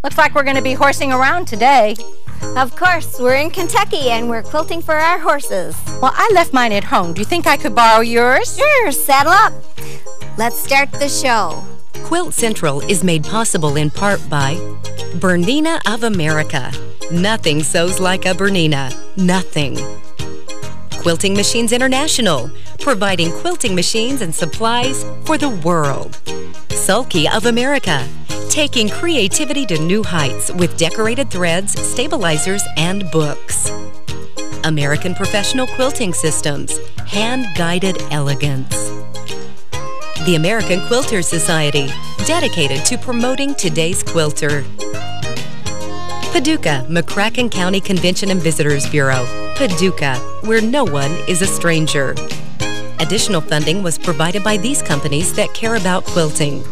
Looks like we're going to be horsing around today. Of course, we're in Kentucky and we're quilting for our horses. Well, I left mine at home. Do you think I could borrow yours? Sure, saddle up. Let's start the show. Quilt Central is made possible in part by Bernina of America. Nothing sews like a Bernina. Nothing. Quilting Machines International, providing quilting machines and supplies for the world. Sulky of America, taking creativity to new heights with decorated threads, stabilizers, and books. American Professional Quilting Systems, hand-guided elegance. The American Quilters Society, dedicated to promoting today's quilter. Paducah, McCracken County Convention and Visitors Bureau. Paducah, where no one is a stranger. Additional funding was provided by these companies that care about quilting.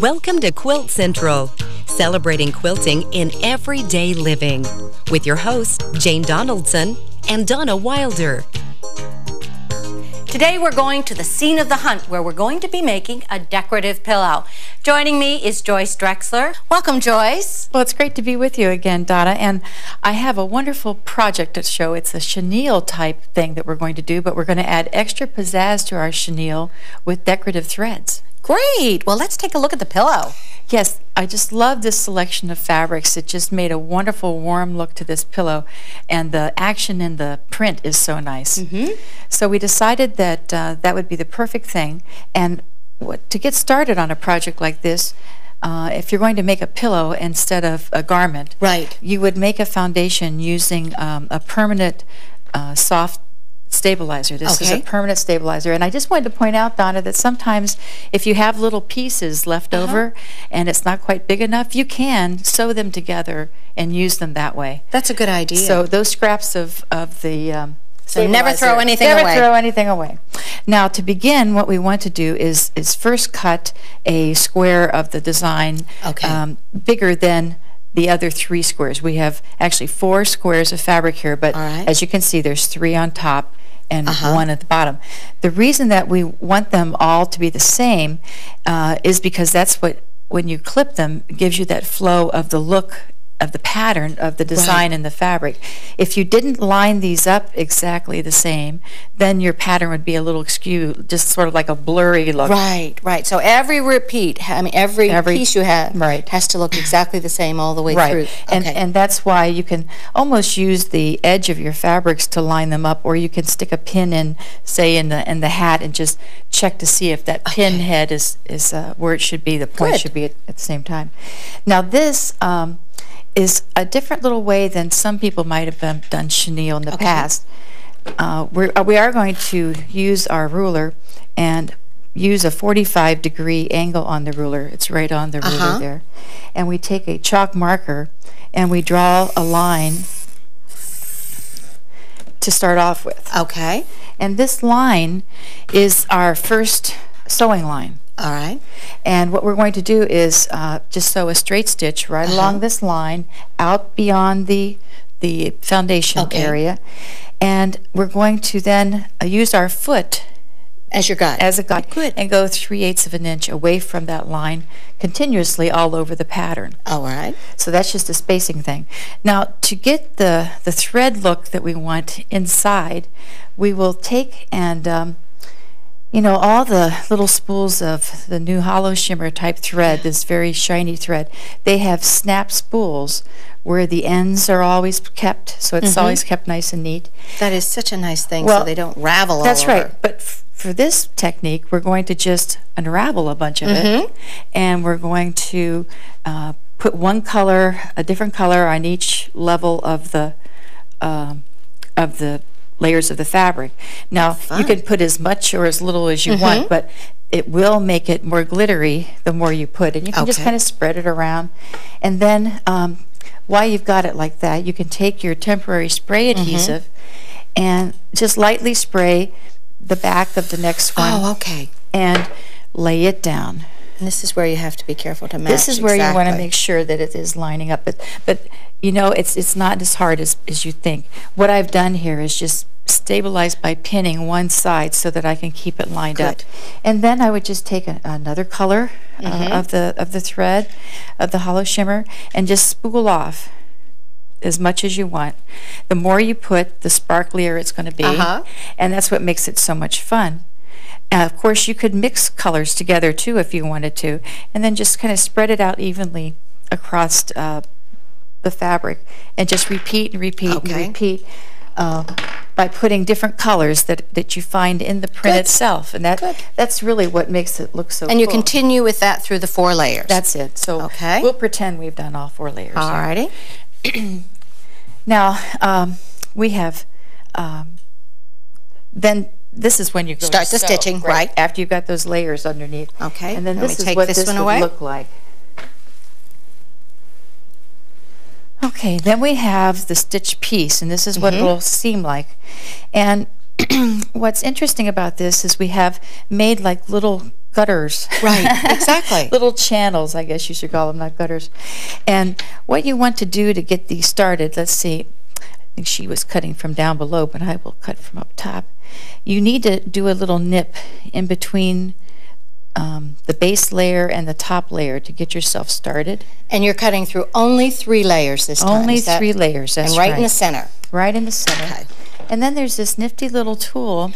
Welcome to Quilt Central, celebrating quilting in everyday living, with your hosts, Jane Donaldson and Donna Wilder. Today we're going to the scene of the hunt where we're going to be making a decorative pillow. Joining me is Joyce Drexler. Welcome, Joyce. Well, it's great to be with you again, Donna, and I have a wonderful project to show. It's a chenille type thing that we're going to do, but we're going to add extra pizzazz to our chenille with decorative threads. Great. Well, let's take a look at the pillow. Yes, I just love this selection of fabrics. It just made a wonderful warm look to this pillow, and the action in the print is so nice. So we decided that that would be the perfect thing, and to get started on a project like this, if you're going to make a pillow instead of a garment, right, you would make a foundation using a permanent soft stabilizer. This is a permanent stabilizer, and I just wanted to point out, Donna, that sometimes if you have little pieces left over and it's not quite big enough, you can sew them together and use them that way. That's a good idea. So those scraps of the so never throw anything away. Never throw anything away. Now, to begin, what we want to do is first cut a square of the design bigger than the other 3 squares. We have actually 4 squares of fabric here, but as you can see, there's 3 on top and 1 at the bottom. The reason that we want them all to be the same is because that's what, when you clip them, gives you that flow of the look of the pattern of the design in the fabric. If you didn't line these up exactly the same, then your pattern would be a little skewed, just sort of like a blurry look. Right, right. So every repeat, I mean every piece you have has to look exactly the same all the way through. And that's why you can almost use the edge of your fabrics to line them up, or you can stick a pin in, say, in the hat and just check to see if that pin head is where it should be, the point should be at the same time. Now this is a different little way than some people might have done chenille in the past. We are going to use our ruler and use a 45-degree angle on the ruler. It's right on the ruler there. And we take a chalk marker and we draw a line to start off with. Okay. And this line is our first sewing line. All right. And what we're going to do is just sew a straight stitch right along this line, out beyond the foundation area. And we're going to then use our foot as your guide. As a guide. Good. And go 3/8 of an inch away from that line continuously all over the pattern. All right. So that's just a spacing thing. Now, to get the thread look that we want inside, we will take and you know, all the little spools of the new Holoshimmer type thread, this very shiny thread, they have snap spools where the ends are always kept, so it's always kept nice and neat. That is such a nice thing, so they don't ravel all over. That's right, but for this technique, we're going to just unravel a bunch of it, and we're going to put one color, a different color on each level of the layers of the fabric. Now, you can put as much or as little as you want, but it will make it more glittery the more you put. And you can just kind of spread it around. And then, while you've got it like that, you can take your temporary spray adhesive and just lightly spray the back of the next one. Oh, okay. And lay it down. And this is where you have to be careful to match. This is where you want to make sure that it is lining up. But you know, it's not as hard as you think. What I've done here is just stabilize by pinning one side so that I can keep it lined up. And then I would just take another color of the thread of the Holoshimmer and just spool off as much as you want. The more you put, the sparklier it's going to be, and that's what makes it so much fun. Of course, you could mix colors together too if you wanted to, and then just kind of spread it out evenly across the fabric, and just repeat and repeat and repeat by putting different colors that you find in the print itself, and that's really what makes it look so. And you continue with that through the 4 layers. That's it. So we'll pretend we've done all 4 layers. All righty. Now we have then this is when you go start to the sew, stitching, right? After you've got those layers underneath. Okay. And then this is what this would look like. Okay, then we have the stitch piece, and this is what it'll seem like. And what's interesting about this is we have made like little gutters. Right, exactly. Little channels, I guess you should call them, not gutters. And what you want to do to get these started, let's see, I think she was cutting from down below, but I will cut from up top. You need to do a little nip in between the base layer and the top layer to get yourself started. And you're cutting through only 3 layers this time. Only 3 layers, that's right. And right in the center. Right in the center. Okay. And then there's this nifty little tool,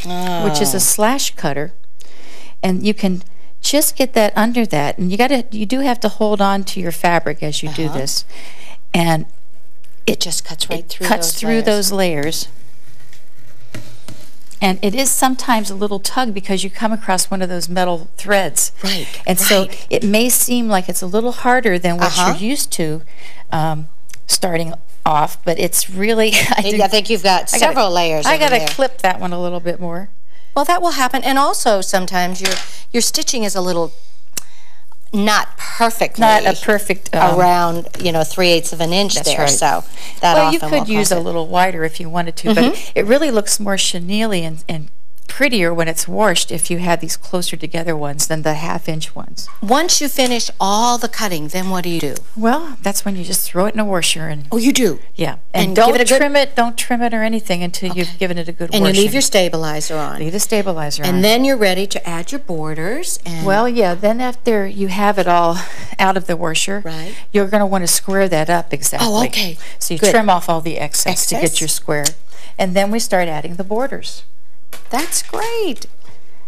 which is a slash cutter. And you can just get that under that. And you do have to hold on to your fabric as you do this. And it just cuts right through those layers. And it is sometimes a little tug because you come across one of those metal threads. Right. And so it may seem like it's a little harder than what you're used to starting off, but it's really... I think you've got several layers. I got to clip that one a little bit more. Well, that will happen. And also sometimes your stitching is a little not perfectly. Not a perfect... around, 3/8 of an inch there. Right. So that well, you could use a little wider if you wanted to, but it really looks more chenille and prettier when it's washed if you had these closer together ones than the 1/2 inch ones. Once you finish all the cutting, then what do you do? Well, that's when you just throw it in a washer and... Oh, you do? Yeah. And don't trim it or anything until you've given it a good washing. And you leave your stabilizer on. Leave the stabilizer on. And then you're ready to add your borders. And well, yeah, then after you have it all out of the washer, you're going to want to square that up exactly. Oh, okay. So you trim off all the excess to get your square. And then we start adding the borders. That's great.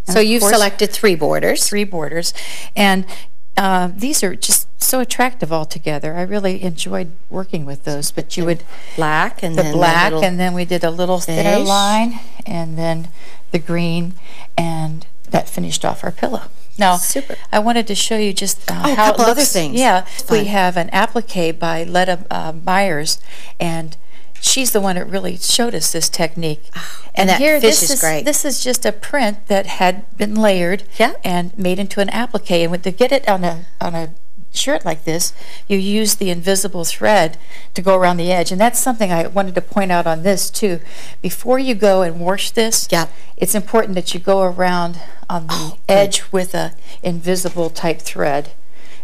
So you've selected 3 borders. 3 borders. And these are just so attractive all together. I really enjoyed working with those. But you would... Black and then black, and then we did a little thinner line, and then the green, and that finished off our pillow. Now, I wanted to show you just how a couple other things. Yeah, we have an applique by Letta Myers, and she's the one that really showed us this technique. And that fish is great. This is just a print that had been layered and made into an applique. And to get it on a shirt like this, you use the invisible thread to go around the edge. And that's something I wanted to point out on this too. Before you go and wash this, it's important that you go around on the edge with a invisible type thread,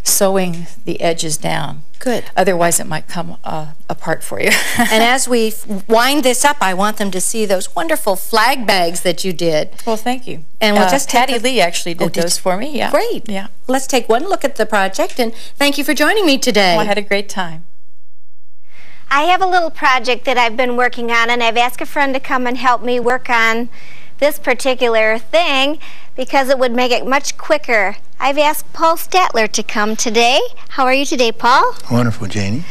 sewing the edges down. Good. Otherwise, it might come apart for you. And as we wind this up, I want them to see those wonderful flag bags that you did. Well, thank you. And we'll just Patty Lee actually did those for me. Yeah. Great. Yeah. Let's take one look at the project, and thank you for joining me today. Well, I had a great time. I have a little project that I've been working on, and I've asked a friend to come and help me work on this particular thing because it would make it much quicker. I've asked Paul Statler to come today. How are you today, Paul? Wonderful, Janie.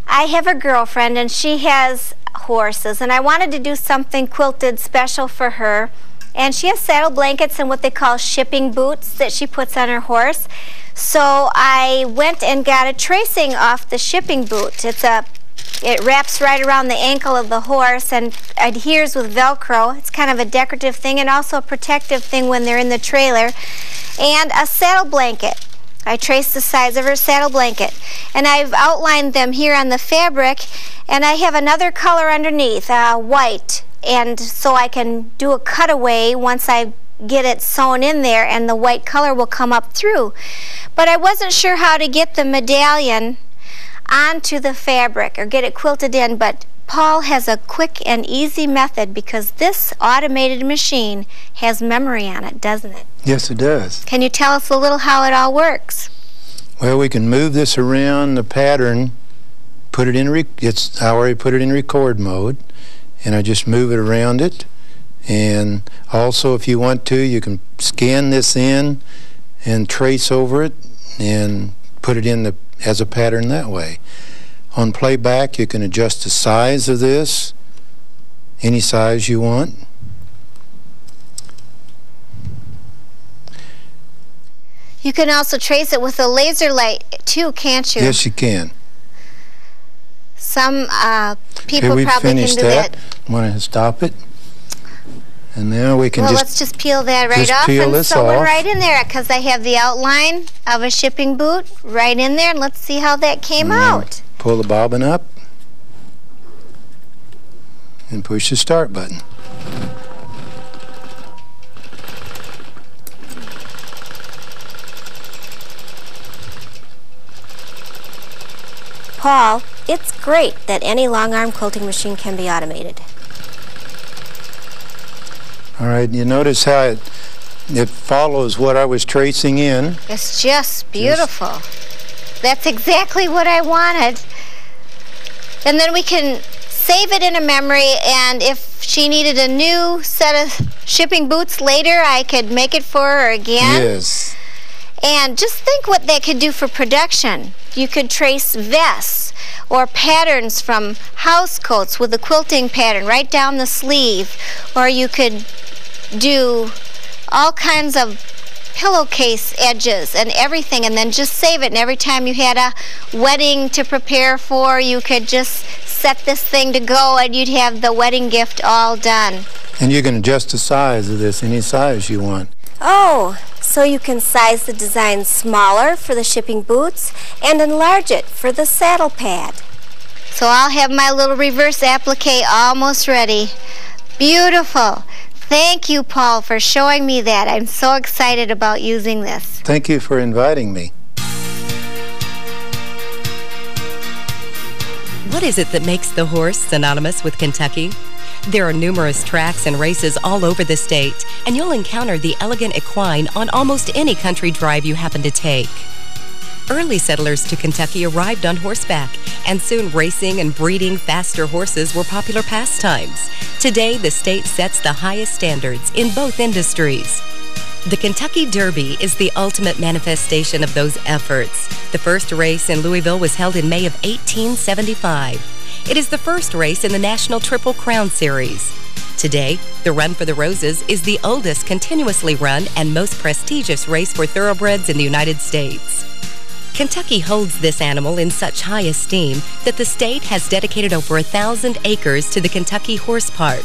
I have a girlfriend, and she has horses, and I wanted to do something quilted special for her. And she has saddle blankets and what they call shipping boots that she puts on her horse. So I went and got a tracing off the shipping boot. It wraps right around the ankle of the horse and adheres with Velcro. It's kind of a decorative thing and also a protective thing when they're in the trailer. And a saddle blanket. I traced the size of her saddle blanket. And I've outlined them here on the fabric. And I have another color underneath, white. And so I can do a cutaway once I get it sewn in there and the white color will come up through. But I wasn't sure how to get the medallion onto the fabric or get it quilted in, but Paul has a quick and easy method because this automated machine has memory on it, doesn't it? Yes, it does. Can you tell us a little how it all works? Well, we can move this around the pattern, put it in, I already put it in record mode, and I just move it around it. And also, if you want to, you can scan this in and trace over it and put it in as a pattern that way. On playback, you can adjust the size of this, any size you want. You can also trace it with a laser light too, can't you? Yes, you can. Some people probably can do that. I'm going to stop it. And now we can let's just peel that right off and sew it right in there because I have the outline of a shipping boot right in there. And let's see how that came out. Pull the bobbin up and push the start button. Paul, it's great that any long arm quilting machine can be automated. All right, you notice how it follows what I was tracing in. It's just beautiful. That's exactly what I wanted. And then we can save it in a memory, and if she needed a new set of shipping boots later, I could make it for her again. Yes. And just think what that could do for production. You could trace vests or patterns from house coats with a quilting pattern right down the sleeve, or you could do all kinds of pillowcase edges and everything, and then just save it. And every time you had a wedding to prepare for, you could just set this thing to go and you'd have the wedding gift all done. And you can adjust the size of this any size you want. Oh, so you can size the design smaller for the shipping boots and enlarge it for the saddle pad. So I'll have my little reverse applique almost ready. Beautiful. Thank you, Paul, for showing me that. I'm so excited about using this. Thank you for inviting me. What is it that makes the horse synonymous with Kentucky? There are numerous tracks and races all over the state, and you'll encounter the elegant equine on almost any country drive you happen to take. Early settlers to Kentucky arrived on horseback, and soon racing and breeding faster horses were popular pastimes. Today, the state sets the highest standards in both industries. The Kentucky Derby is the ultimate manifestation of those efforts. The first race in Louisville was held in May of 1875. It is the first race in the National Triple Crown Series. Today, the Run for the Roses is the oldest continuously run and most prestigious race for thoroughbreds in the United States. Kentucky holds this animal in such high esteem that the state has dedicated over 1,000 acres to the Kentucky Horse Park.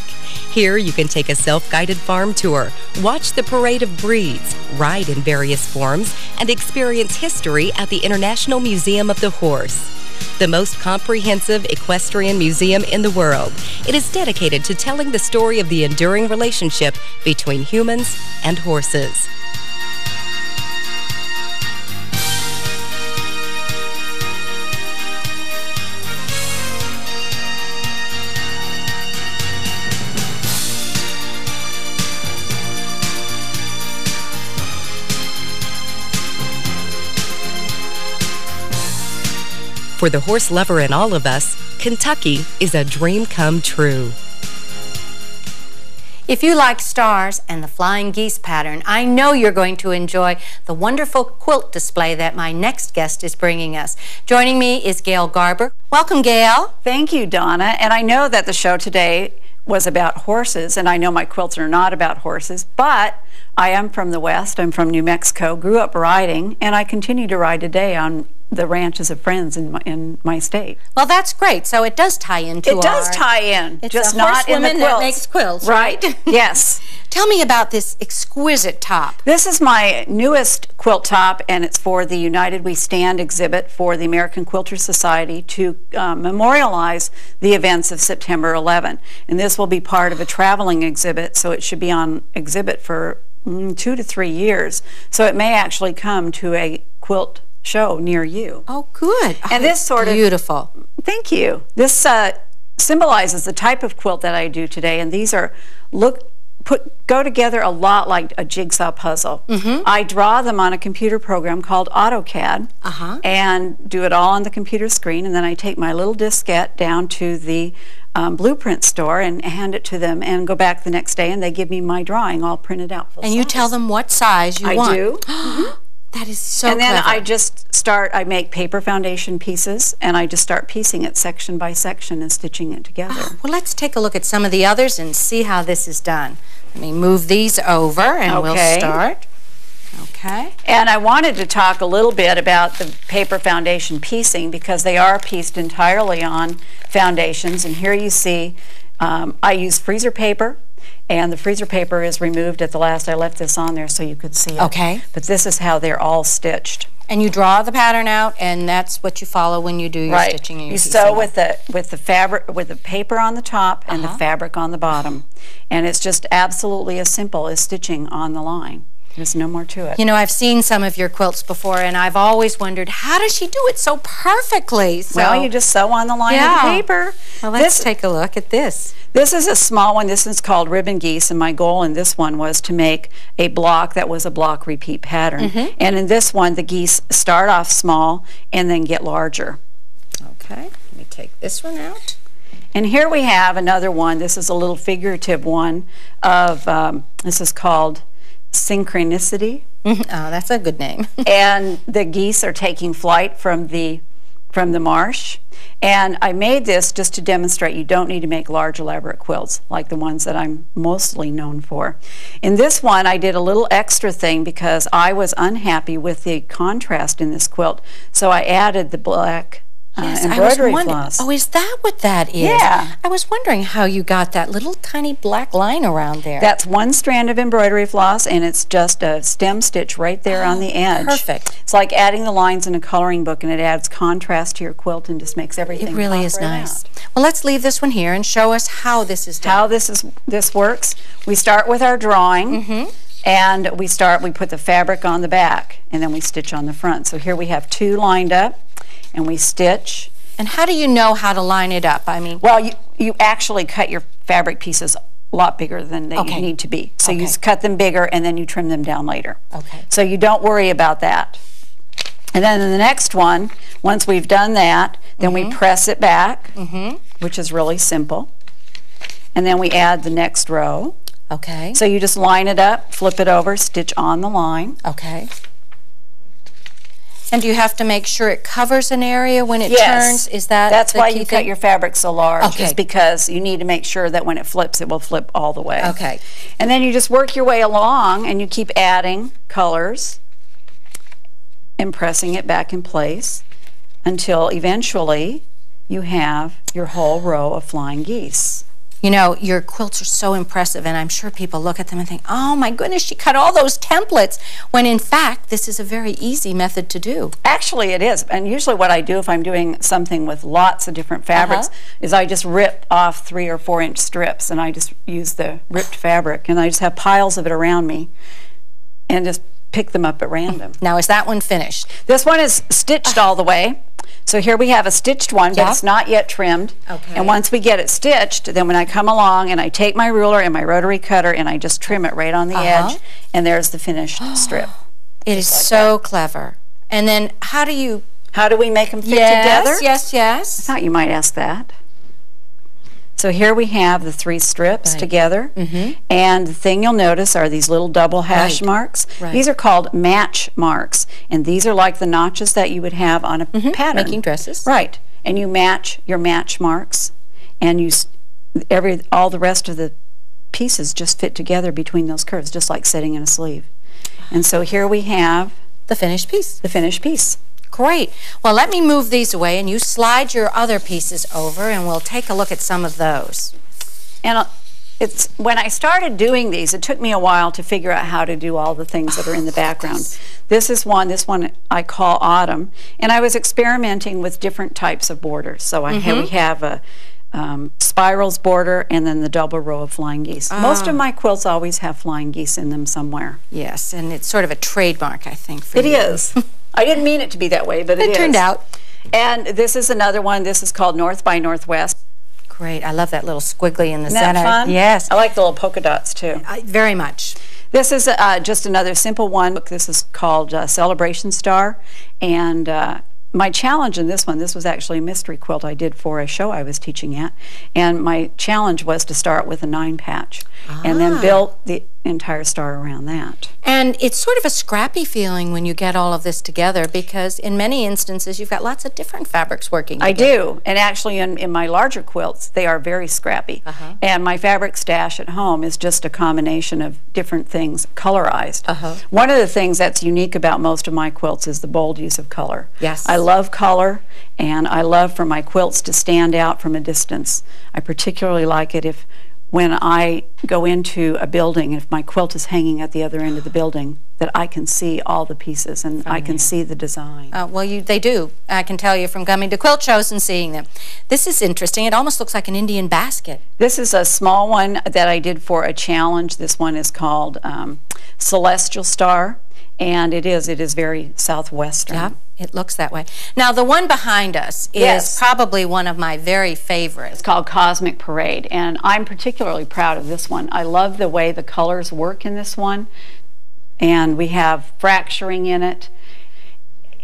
Here you can take a self-guided farm tour, watch the parade of breeds, ride in various forms, and experience history at the International Museum of the Horse. The most comprehensive equestrian museum in the world. It is dedicated to telling the story of the enduring relationship between humans and horses. For the horse lover in all of us, Kentucky is a dream come true. If you like stars and the flying geese pattern, I know you're going to enjoy the wonderful quilt display that my next guest is bringing us. Joining me is Gail Garber. Welcome, Gail. Thank you, Donna. And I know that the show today was about horses, and I know my quilts are not about horses, but I am from the West. I'm from New Mexico, grew up riding, and I continue to ride today on the ranches of friends in my state. Well, that's great. So it does tie into It does tie in, it's just a not in the horsewoman quilts. that makes quilts, right? Yes. Tell me about this exquisite top. This is my newest quilt top, and it's for the United We Stand exhibit for the American Quilters Society to memorialize the events of September 11. And this will be part of a traveling exhibit, so it should be on exhibit for 2 to 3 years. So it may actually come to a quilt show near you. Oh, good. And this sort of... Beautiful. Thank you. This symbolizes the type of quilt that I do today, and these are, go together a lot like a jigsaw puzzle. I draw them on a computer program called AutoCAD and do it all on the computer screen, and then I take my little diskette down to the blueprint store and hand it to them and go back the next day, and they give me my drawing all printed out. And you tell them what size you want. I do. That is so And then clever. I just start, I make paper foundation pieces, and I just start piecing it section by section and stitching it together. Well, let's take a look at some of the others and see how this is done. Let me move these over and we'll start. Okay. And I wanted to talk a little bit about the paper foundation piecing because they are pieced entirely on foundations. And here you see I use freezer paper, and the freezer paper is removed at the last. I left this on there so you could see it. Okay. But this is how they're all stitched. And you draw the pattern out, and that's what you follow when you do your stitching and your piecing. You sew with the fabric, with the paper on the top and the fabric on the bottom, and it's just absolutely as simple as stitching on the line. There's no more to it. You know, I've seen some of your quilts before, and I've always wondered, how does she do it so perfectly? So, well, you just sew on the line of the paper. Well, let's take a look at this. This is a small one. This is called ribbon geese, and my goal in this one was to make a block that was a block repeat pattern. And in this one, the geese start off small and then get larger. Okay, let me take this one out. And here we have another one. This is a little figurative one of, this is called Synchronicity. Oh, that's a good name. And the geese are taking flight from the marsh. And I made this just to demonstrate you don't need to make large elaborate quilts like the ones that I'm mostly known for. In this one I did a little extra thing because I was unhappy with the contrast in this quilt, so I added the black embroidery floss. Oh, is that what that is? Yeah. I was wondering how you got that little tiny black line around there. That's one strand of embroidery floss, and it's just a stem stitch right there on the edge. Perfect. It's like adding the lines in a coloring book, and it adds contrast to your quilt and just makes everything It really is pop right nice. out. Well, let's leave this one here and show us how this is done. How this works. We start with our drawing. And we put the fabric on the back, and then we stitch on the front. So here we have two lined up, and we stitch. And how do you know how to line it up? I mean, well, you actually cut your fabric pieces a lot bigger than they need to be. So you cut them bigger, and then you trim them down later. Okay. So you don't worry about that. And then in the next one, once we've done that, then we press it back, which is really simple. And then we add the next row. Okay. So you just line it up, flip it over, stitch on the line. Okay. And do you have to make sure it covers an area when it turns? Is that That's the why key you thing? cut your fabric so large. Okay. Is because you need to make sure that when it flips, it will flip all the way. Okay. And then you just work your way along, and you keep adding colors and pressing it back in place until eventually you have your whole row of flying geese. You know, your quilts are so impressive, and I'm sure people look at them and think, oh my goodness, she cut all those templates, when in fact this is a very easy method to do. Actually it is, and usually what I do if I'm doing something with lots of different fabrics is I just rip off 3 or 4 inch strips, and I just use the ripped fabric, and I just have piles of it around me and just pick them up at random. Now, is that one finished? This one is stitched all the way. So here we have a stitched one, but it's not yet trimmed. Okay. And once we get it stitched, then when I come along and I take my ruler and my rotary cutter and I just trim it right on the edge, and there's the finished strip. It is so clever. And then how do we make them fit together? Yes, yes. I thought you might ask that. So here we have the 3 strips together, and the thing you'll notice are these little double hash marks. These are called match marks, and these are like the notches that you would have on a pattern. Making dresses. Right, and you match your match marks, and all the rest of the pieces just fit together between those curves, just like setting in a sleeve. And so here we have the finished piece. The finished piece. Great. Well, let me move these away, and you slide your other pieces over, and we'll take a look at some of those. And when I started doing these, it took me a while to figure out how to do all the things that are in the background. This one I call Autumn, and I was experimenting with different types of borders. So we have spirals border, and then the double row of flying geese. Most of my quilts always have flying geese in them somewhere. Yes, and it's sort of a trademark, I think, for you. It is. I didn't mean it to be that way, but it is. It turned out. And this is another one. This is called North by Northwest. Great. I love that little squiggly in the Isn't center. that fun? Yes. I like the little polka dots, too. Very much. This is just another simple one. This is called Celebration Star. And my challenge in this one, this was actually a mystery quilt I did for a show I was teaching at. And my challenge was to start with a 9-patch and then build the entire star around that. And it's sort of a scrappy feeling when you get all of this together, because in many instances you've got lots of different fabrics working together. I do, and actually in my larger quilts they are very scrappy. And my fabric stash at home is just a combination of different things colorized. One of the things that's unique about most of my quilts is the bold use of color. Yes. I love color, and I love for my quilts to stand out from a distance. I particularly like it if when I go into a building, if my quilt is hanging at the other end of the building, that I can see all the pieces and I can see the design. Well, they do. I can tell you from coming to quilt shows and seeing them. This is interesting. It almost looks like an Indian basket. This is a small one that I did for a challenge. This one is called Celestial Star, and it is very southwestern. Yeah, it looks that way. Now, the one behind us is probably one of my very favorites. It's called Cosmic Parade, and I'm particularly proud of this one. I love the way the colors work in this one, and we have fracturing in it.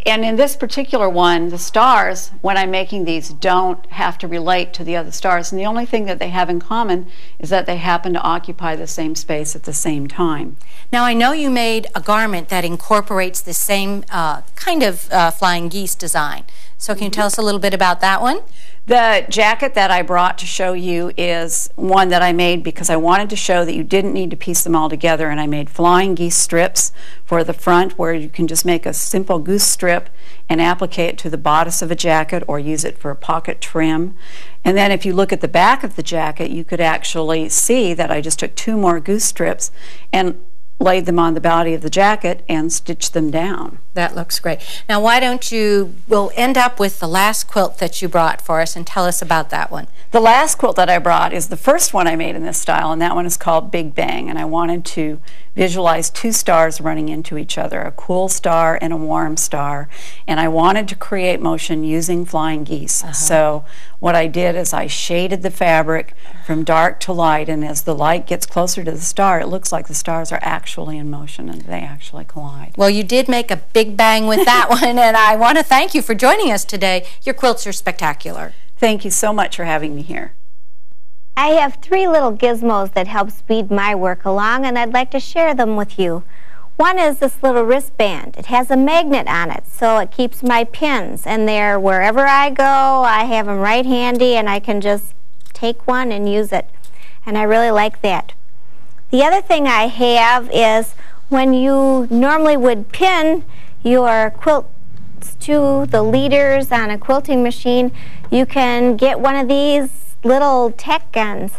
And in this particular one, the stars, when I'm making these, don't have to relate to the other stars. And the only thing that they have in common is that they happen to occupy the same space at the same time. Now, I know you made a garment that incorporates the same kind of flying geese design. So can you tell us a little bit about that one? The jacket that I brought to show you is one that I made because I wanted to show that you didn't need to piece them all together, and I made flying geese strips for the front where you can just make a simple goose strip and applique it to the bodice of a jacket or use it for a pocket trim. And then if you look at the back of the jacket, you could actually see that I just took 2 more goose strips and laid them on the body of the jacket and stitched them down. That looks great. Now, why don't we'll end up with the last quilt that you brought for us and tell us about that one. The last quilt that I brought is the first one I made in this style, and that one is called Big Bang, and I wanted to visualize 2 stars running into each other, a cool star and a warm star, and I wanted to create motion using flying geese. So what I did is I shaded the fabric from dark to light, and as the light gets closer to the star, it looks like the stars are actually in motion and they actually collide. Well, you did make a big bang with that one, and I want to thank you for joining us today. Your quilts are spectacular. Thank you so much for having me here. I have 3 little gizmos that help speed my work along, and I'd like to share them with you. One is this little wristband. It has a magnet on it, so it keeps my pins, and they're wherever I go, I have them right handy, and I can just take one and use it, and I really like that. The other thing I have is when you normally would pin your quilts to the leaders on a quilting machine, you can get one of these little tack guns,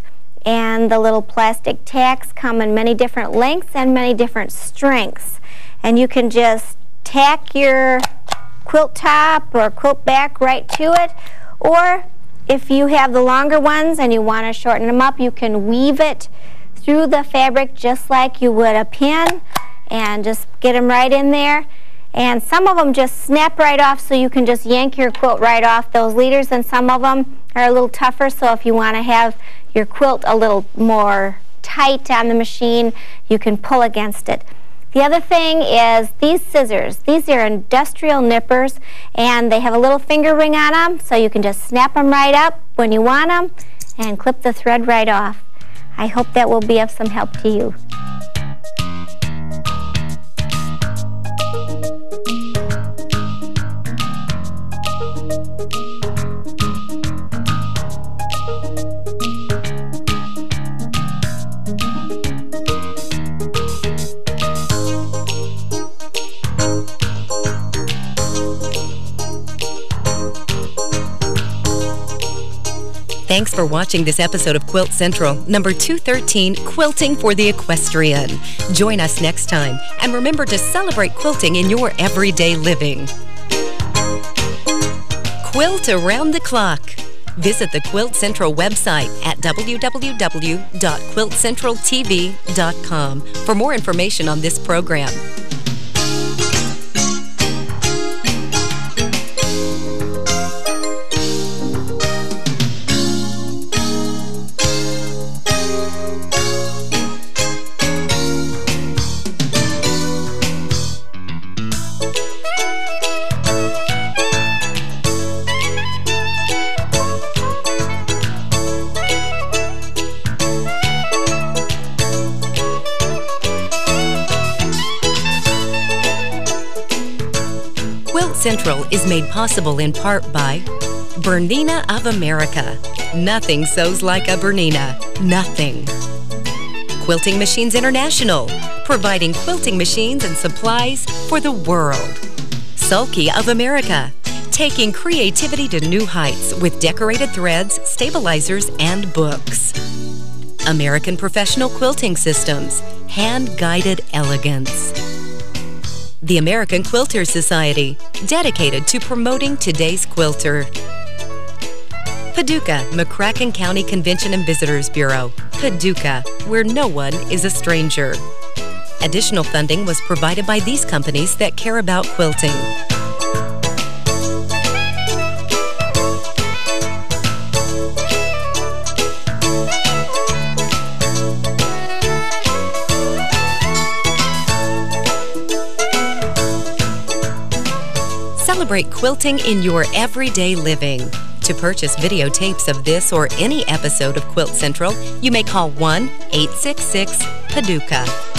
and the little plastic tacks come in many different lengths and many different strengths, and you can just tack your quilt top or quilt back right to it, or if you have the longer ones and you want to shorten them up, you can weave it through the fabric just like you would a pin and just get them right in there. And some of them just snap right off, so you can just yank your quilt right off those leaders, and some of them are a little tougher, so if you want to have your quilt a little more tight on the machine, you can pull against it. The other thing is these scissors. These are industrial nippers, and they have a little finger ring on them, so you can just snap them right up when you want them and clip the thread right off. I hope that will be of some help to you. Thanks for watching this episode of Quilt Central, number 213, Quilting for the Equestrian. Join us next time, and remember to celebrate quilting in your everyday living. Quilt around the clock. Visit the Quilt Central website at www.quiltcentraltv.com for more information on this program. Quilt Central is made possible in part by Bernina of America. Nothing sews like a Bernina. Nothing. Quilting Machines International, providing quilting machines and supplies for the world. Sulky of America, taking creativity to new heights with decorated threads, stabilizers, and books. American Professional Quilting Systems, hand-guided elegance. The American Quilters Society, dedicated to promoting today's quilter. Paducah, McCracken County Convention and Visitors Bureau. Paducah, where no one is a stranger. Additional funding was provided by these companies that care about quilting. Celebrate quilting in your everyday living. To purchase videotapes of this or any episode of Quilt Central, you may call 1-866-PADUCAH.